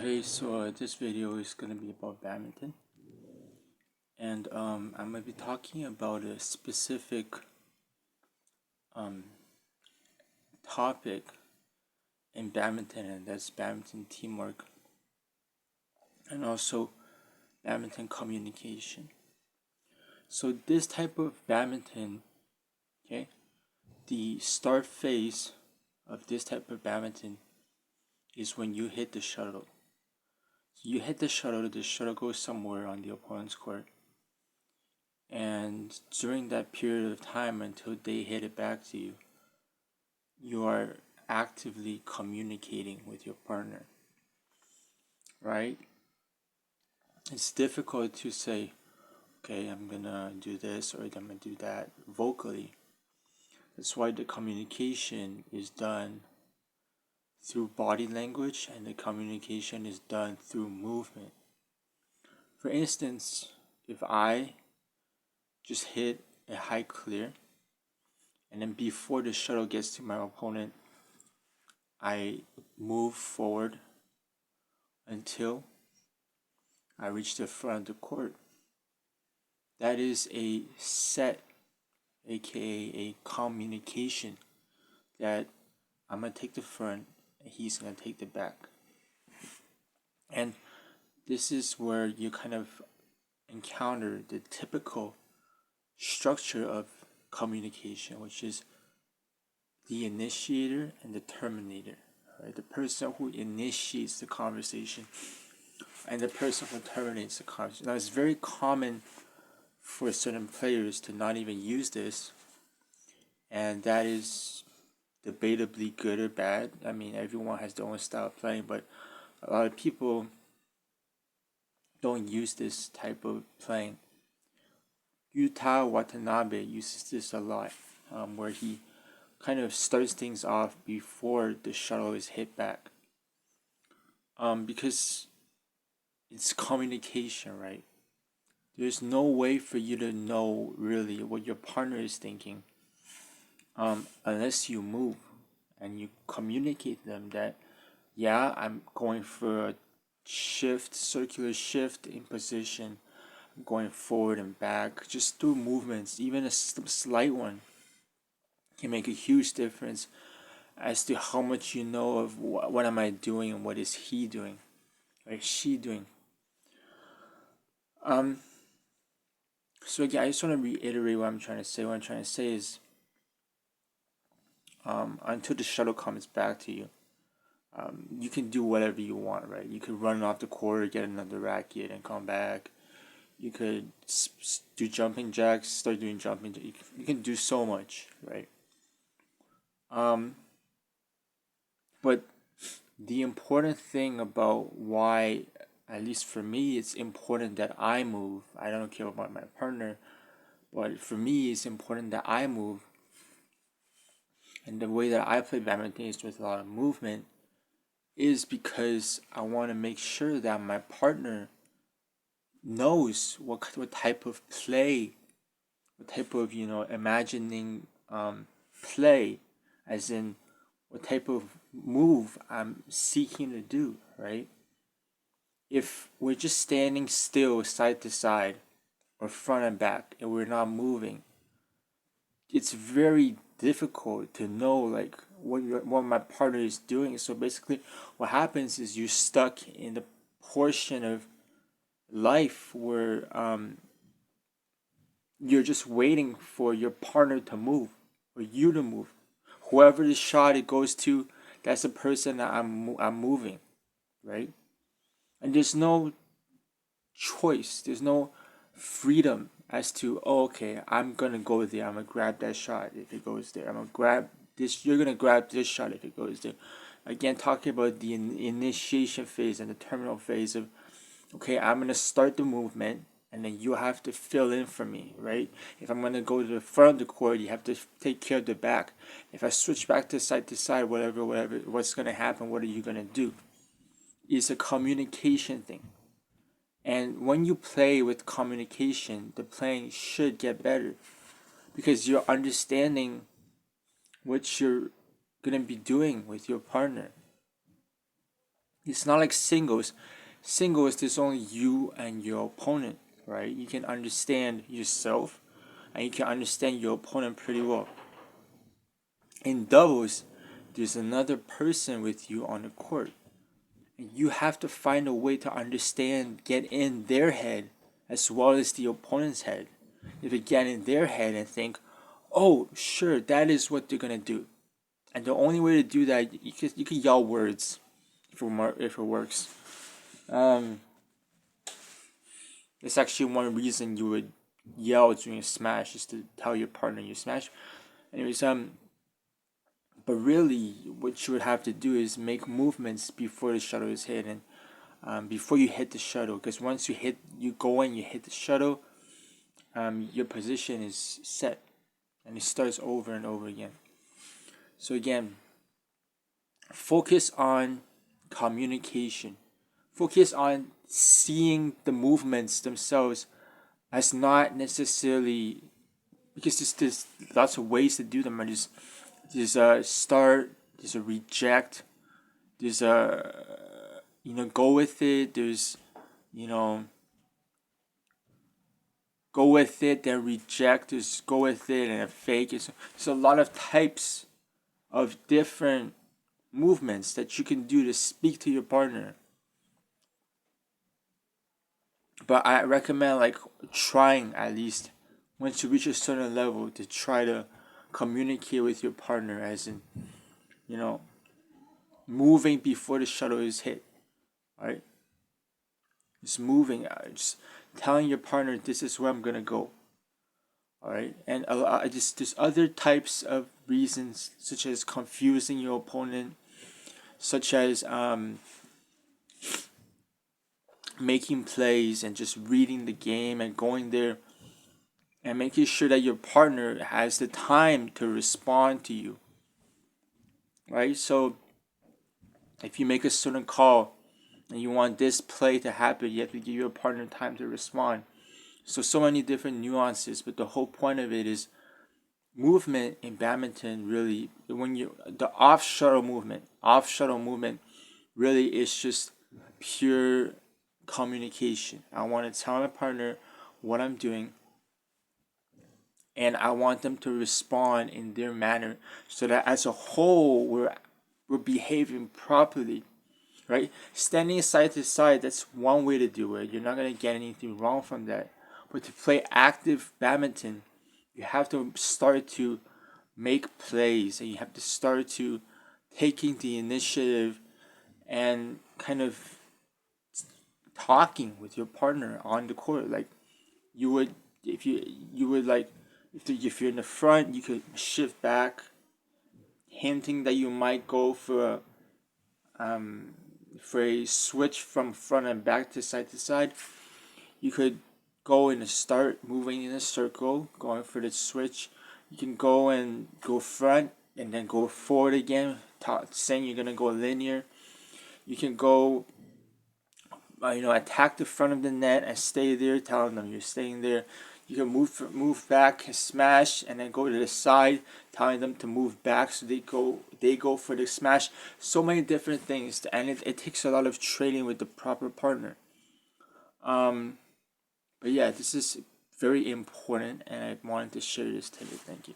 Okay, so this video is going to be about badminton, and I'm going to be talking about a specific um, topic in badminton, and that's badminton teamwork and also badminton communication. So this type of badminton, okay, the start phase of this type of badminton is when you hit the shuttle. So you hit the shuttle goes somewhere on the opponent's court. And during that period of time until they hit it back to you, you are actively communicating with your partner, right? It's difficult to say, okay, I'm gonna do this or I'm gonna do that vocally. That's why the communication is done through body language and the communication is done through movement. For instance, if I just hit a high clear and then before the shuttle gets to my opponent, I move forward until I reach the front of the court. That is a set, aka a communication, that I'm gonna take the front and he's gonna take the back. And this is where you kind of encounter the typical structure of communication, which is the initiator and the terminator. Right? The person who initiates the conversation and the person who terminates the conversation. Now, it's very common for certain players to not even use this, and that is debatably good or bad. I mean, everyone has their own style of playing, but a lot of people don't use this type of playing. Yuta Watanabe uses this a lot, where he kind of starts things off before the shuttle is hit back. Because it's communication, right? There's no way for you to know really what your partner is thinking unless you move and you communicate to them that, yeah, I'm going for a shift, circular shift in position, going forward and back, just through movements, even a slight one can make a huge difference as to how much you know of what am I doing and what is he doing, or she doing. So again, I just want to reiterate what I'm trying to say. What I'm trying to say is, until the shuttle comes back to you, you can do whatever you want, right? You could run off the court, get another racket, and come back. You could do jumping jacks, start doing jumping. You can do so much, right? But the important thing about why, at least for me, it's important that I move. I don't care about my partner, but for me, it's important that I move. And the way that I play badminton is with a lot of movement, is because I want to make sure that my partner knows what type of play, what type of imagining play, as in what type of move I'm seeking to do, right? If we're just standing still side to side or front and back and we're not moving, it's very difficult to know like what my partner is doing. So basically what happens is you're stuck in the portion of life where you're just waiting for your partner to move or you to move. Whoever the shot it goes to, that's the person that I'm moving, right? And there's no choice. There's no freedom as to, oh, okay, I'm gonna go there. I'm gonna grab that shot if it goes there. I'm gonna grab this. You're gonna grab this shot if it goes there. Again, talking about the initiation phase and the terminal phase of, okay, I'm gonna start the movement, and then you have to fill in for me, right? If I'm gonna go to the front of the court, you have to take care of the back. If I switch back to side, whatever, what's gonna happen? What are you gonna do? It's a communication thing. And when you play with communication, the playing should get better because you're understanding what you're going to be doing with your partner. It's not like singles. Singles, there's only you and your opponent, right? You can understand yourself and you can understand your opponent pretty well. In doubles, there's another person with you on the court. And you have to find a way to understand, get in their head as well as the opponent's head. If you get in their head and think, oh, sure, that is what they're going to do. And the only way to do that, you can yell words if it works. It's actually one reason you would yell during a smash, is to tell your partner you smash. Anyways, but really, what you would have to do is make movements before the shuttle is hit, and before you hit the shuttle, because once you go in, you hit the shuttle, your position is set, and it starts over and over again. So again, focus on communication. Focus on seeing the movements themselves as not necessarily, because there's lots of ways to do them. There's a start, there's a reject, there's a go with it. There's go with it, then reject. There's go with it and a fake. There's a lot of types of different movements that you can do to speak to your partner. But I recommend trying, at least once you reach a certain level, to try to communicate with your partner, as in moving before the shuttle is hit. Right? Just moving, just telling your partner, this is where I'm gonna go. Alright, and there's other types of reasons, such as confusing your opponent, such as making plays and just reading the game and going there and making sure that your partner has the time to respond to you. Right? So if you make a certain call and you want this play to happen, you have to give your partner time to respond. So many different nuances, but the whole point of it is movement in badminton. Really, the off shuttle movement really is just pure communication. I want to tell my partner what I'm doing, and I want them to respond in their manner, so that as a whole we're behaving properly. Right? Standing side to side, that's one way to do it. You're not gonna get anything wrong from that. But to play active badminton, you have to start to make plays, and you have to start to taking the initiative and kind of talking with your partner on the court. Like you would, if you would like, if you're in the front, you could shift back, hinting that you might go for a switch from front and back to side. You could go in a start, moving in a circle, going for the switch. You can go and go front and then go forward again, saying you're gonna go linear. You can go, attack the front of the net and stay there, telling them you're staying there. You can move back, smash, and then go to the side, telling them to move back, so they go for the smash. So many different things, and it takes a lot of training with the proper partner. But yeah, this is very important, and I wanted to share this today. Thank you.